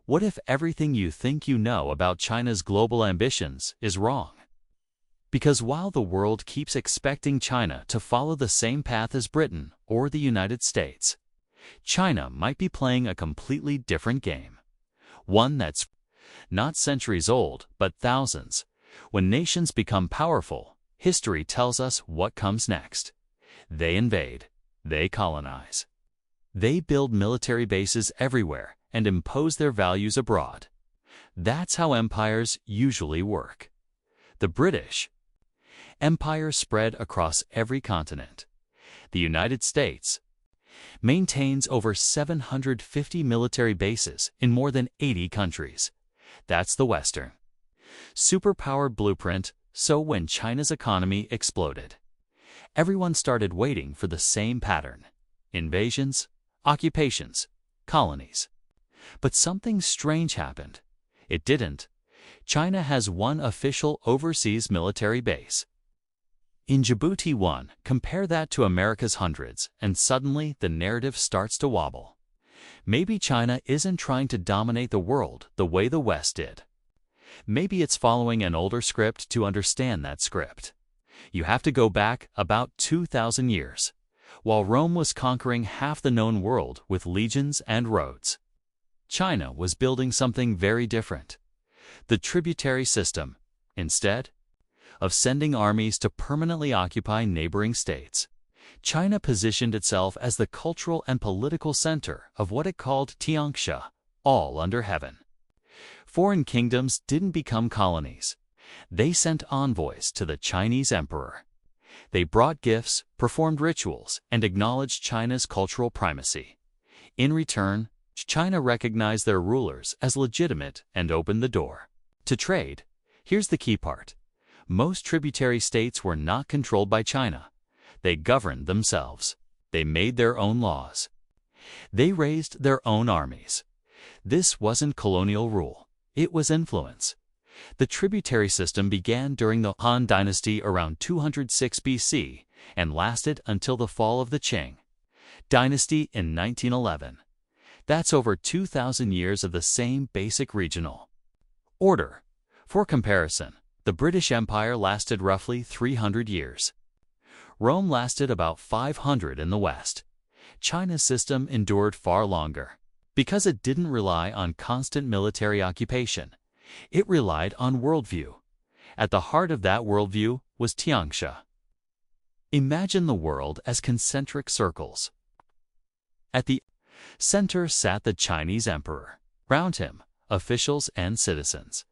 What if everything you think you know about China's global ambitions is wrong? Because while the world keeps expecting China to follow the same path as Britain or the United States, China might be playing a completely different game. One that's not centuries old, but thousands. When nations become powerful, history tells us what comes next. They invade. They colonize. They build military bases everywhere and impose their values abroad. That's how empires usually work. The British Empire spread across every continent. The United States maintains over 750 military bases in more than 80 countries. That's the Western superpower blueprint. So when China's economy exploded, everyone started waiting for the same pattern: invasions, occupations, colonies. But something strange happened. It didn't. China has one official overseas military base in Djibouti. One. Compare that to America's hundreds, and suddenly the narrative starts to wobble. Maybe China isn't trying to dominate the world the way the West did. Maybe it's following an older script to understand that script. You have to go back about 2,000 years, while Rome was conquering half the known world with legions and roads. China was building something very different: the tributary system. Instead of sending armies to permanently occupy neighboring states, China positioned itself as the cultural and political center of what it called Tianxia, all under heaven. Foreign kingdoms didn't become colonies. They sent envoys to the Chinese emperor. They brought gifts, performed rituals, and acknowledged China's cultural primacy. In return, China recognized their rulers as legitimate and opened the door to trade. Here's the key part: most tributary states were not controlled by China. They governed themselves. They made their own laws. They raised their own armies. This wasn't colonial rule. It was influence. The tributary system began during the Han Dynasty around 206 BC and lasted until the fall of the Qing Dynasty in 1911. That's over 2,000 years of the same basic regional order. For comparison, the British Empire lasted roughly 300 years. Rome lasted about 500 in the West. China's system endured far longer because it didn't rely on constant military occupation. It relied on worldview. At the heart of that worldview was Tianxia. Imagine the world as concentric circles. At the center sat the Chinese emperor. Round him, officials and citizens.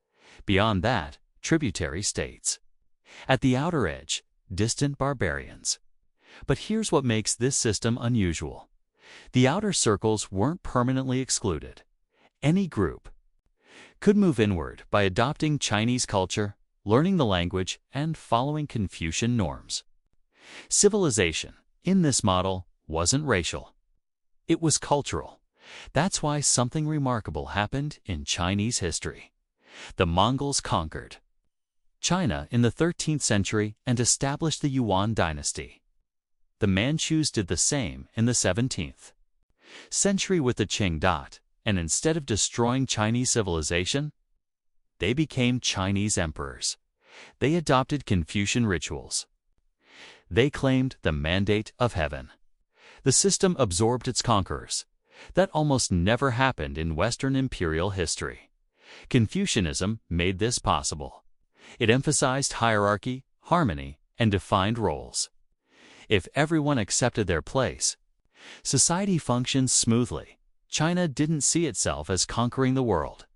Beyond that, tributary states. At the outer edge, distant barbarians. But here's what makes this system unusual. The outer circles weren't permanently excluded. Any group could move inward by adopting Chinese culture, learning the language, and following Confucian norms. Civilization, in this model, wasn't racial. It was cultural. That's why something remarkable happened in Chinese history. The Mongols conquered China in the 13th century and established the Yuan dynasty. The Manchus did the same in the 17th century with the Qing dot, and instead of destroying Chinese civilization, they became Chinese emperors. They adopted Confucian rituals. They claimed the mandate of heaven. The system absorbed its conquerors. That almost never happened in Western imperial history. Confucianism made this possible. It emphasized hierarchy, harmony, and defined roles. If everyone accepted their place, society functions smoothly. China didn't see itself as conquering the world.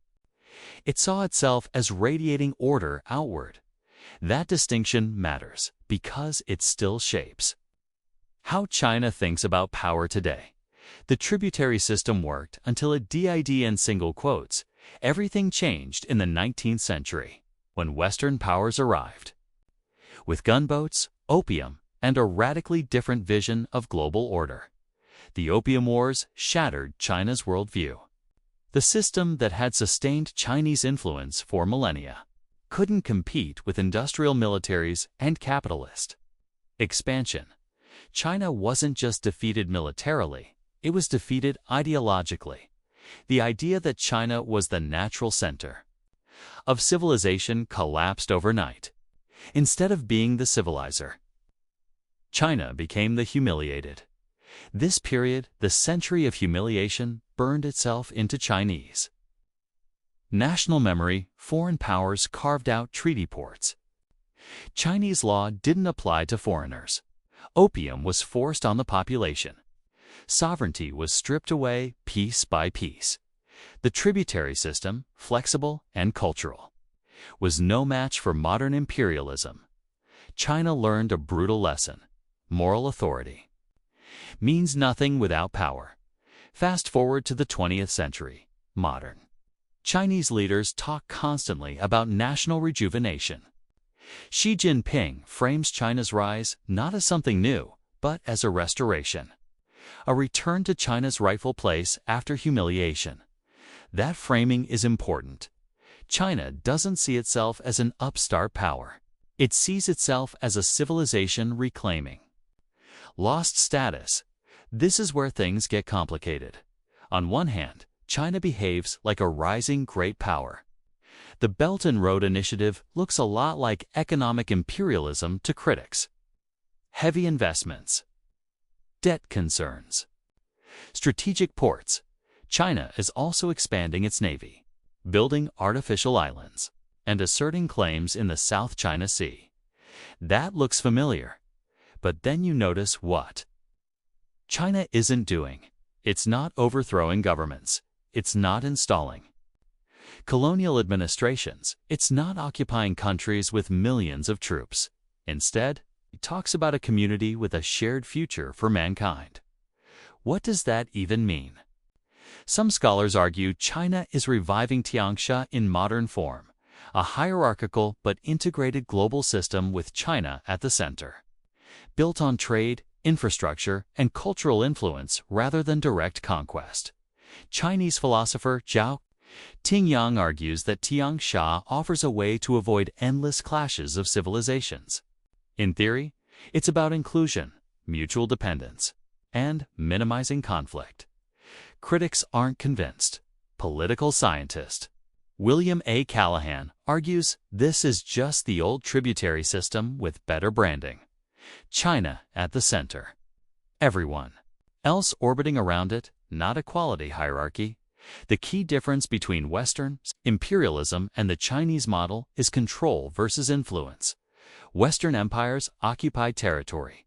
It saw itself as radiating order outward. That distinction matters because it still shapes how China thinks about power today. The tributary system worked until it did in single quotes. Everything changed in the 19th century when Western powers arrived with gunboats, opium, and a radically different vision of global order. The Opium Wars shattered China's worldview. The system that had sustained Chinese influence for millennia couldn't compete with industrial militaries and capitalist expansion. China wasn't just defeated militarily, it was defeated ideologically. The idea that China was the natural center of civilization collapsed overnight. Instead of being the civilizer, China became the humiliated. This period, the century of humiliation, burned itself into Chinese national memory. Foreign powers carved out treaty ports. Chinese law didn't apply to foreigners. Opium was forced on the population. Sovereignty was stripped away piece by piece. The tributary system, flexible and cultural, was no match for modern imperialism. China learned a brutal lesson. Moral authority means nothing without power. Fast forward to the 20th century. Modern Chinese leaders talk constantly about national rejuvenation. Xi Jinping frames China's rise not as something new, but as a restoration. A return to China's rightful place after humiliation. That framing is important. China doesn't see itself as an upstart power. It sees itself as a civilization reclaiming lost status. This is where things get complicated. On one hand, China behaves like a rising great power. The Belt and Road Initiative looks a lot like economic imperialism to critics. Heavy investments, debt concerns, strategic ports. China is also expanding its navy, building artificial islands, and asserting claims in the South China Sea. That looks familiar. But then you notice what China isn't doing. It's not overthrowing governments. It's not installing colonial administrations. It's not occupying countries with millions of troops. Instead, it talks about a community with a shared future for mankind. What does that even mean? Some scholars argue China is reviving Tiangsha in modern form, a hierarchical but integrated global system with China at the center, built on trade, infrastructure, and cultural influence rather than direct conquest. Chinese philosopher Zhao Tingyang argues that Tiangsha offers a way to avoid endless clashes of civilizations. In theory, it's about inclusion, mutual dependence, and minimizing conflict. Critics aren't convinced. Political scientist William A. Callahan argues this is just the old tributary system with better branding. China at the center. Everyone else orbiting around it, not equality hierarchy. The key difference between Western imperialism and the Chinese model is control versus influence. Western empires occupied territory.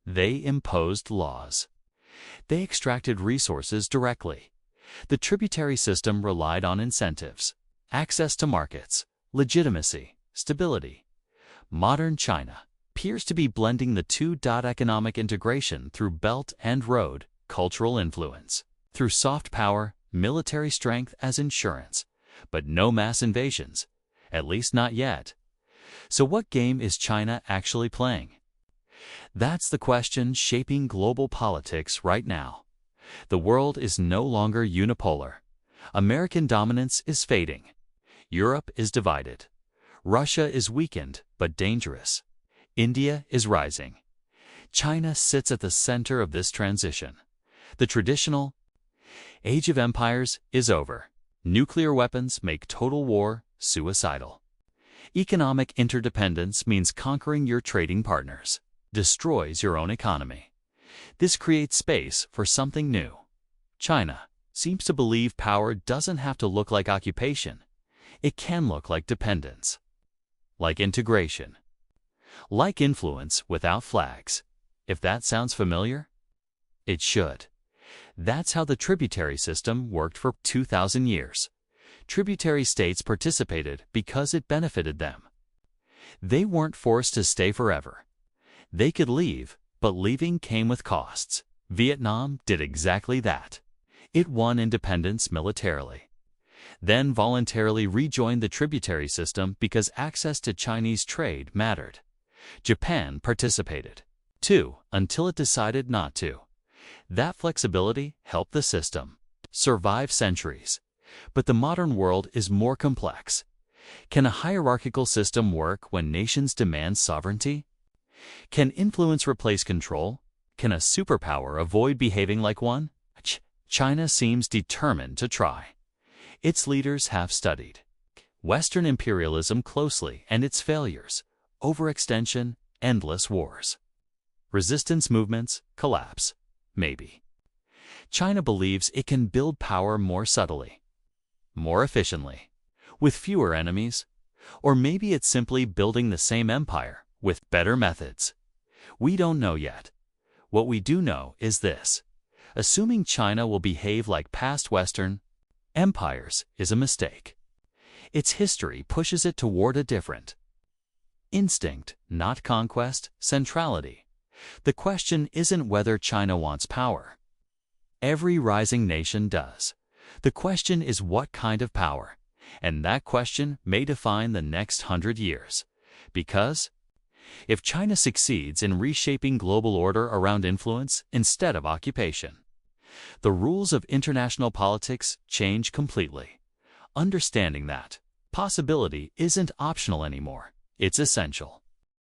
They imposed laws. They extracted resources directly. The tributary system relied on incentives, access to markets, legitimacy, stability. Modern China appears to be blending the two. Economic integration through Belt and Road, cultural influence, through soft power, military strength as insurance, but no mass invasions, at least not yet. So what game is China actually playing? That's the question shaping global politics right now. The world is no longer unipolar. American dominance is fading. Europe is divided. Russia is weakened but dangerous. India is rising. China sits at the center of this transition. The traditional age of empires is over. Nuclear weapons make total war suicidal. Economic interdependence means conquering your trading partners, destroys your own economy. This creates space for something new. China seems to believe power doesn't have to look like occupation. It can look like dependence, like integration, like influence without flags. If that sounds familiar, it should. That's how the tributary system worked for 2,000 years. Tributary states participated because it benefited them. They weren't forced to stay forever. They could leave, but leaving came with costs. Vietnam did exactly that. It won independence militarily, then voluntarily rejoined the tributary system because access to Chinese trade mattered. Japan participated, too, until it decided not to. That flexibility helped the system survive centuries. But the modern world is more complex. Can a hierarchical system work when nations demand sovereignty? Can influence replace control? Can a superpower avoid behaving like one? China seems determined to try. Its leaders have studied Western imperialism closely and its failures, overextension, endless wars. Resistance movements, collapse, maybe. China believes it can build power more subtly, more efficiently, with fewer enemies, or maybe it's simply building the same empire with better methods. We don't know yet. What we do know is this: assuming China will behave like past Western empires is a mistake. Its history pushes it toward a different instinct, not conquest, centrality. The question isn't whether China wants power. Every rising nation does. The question is what kind of power, and that question may define the next 100 years. Because if China succeeds in reshaping global order around influence instead of occupation, the rules of international politics change completely. Understanding that possibility isn't optional anymore, it's essential.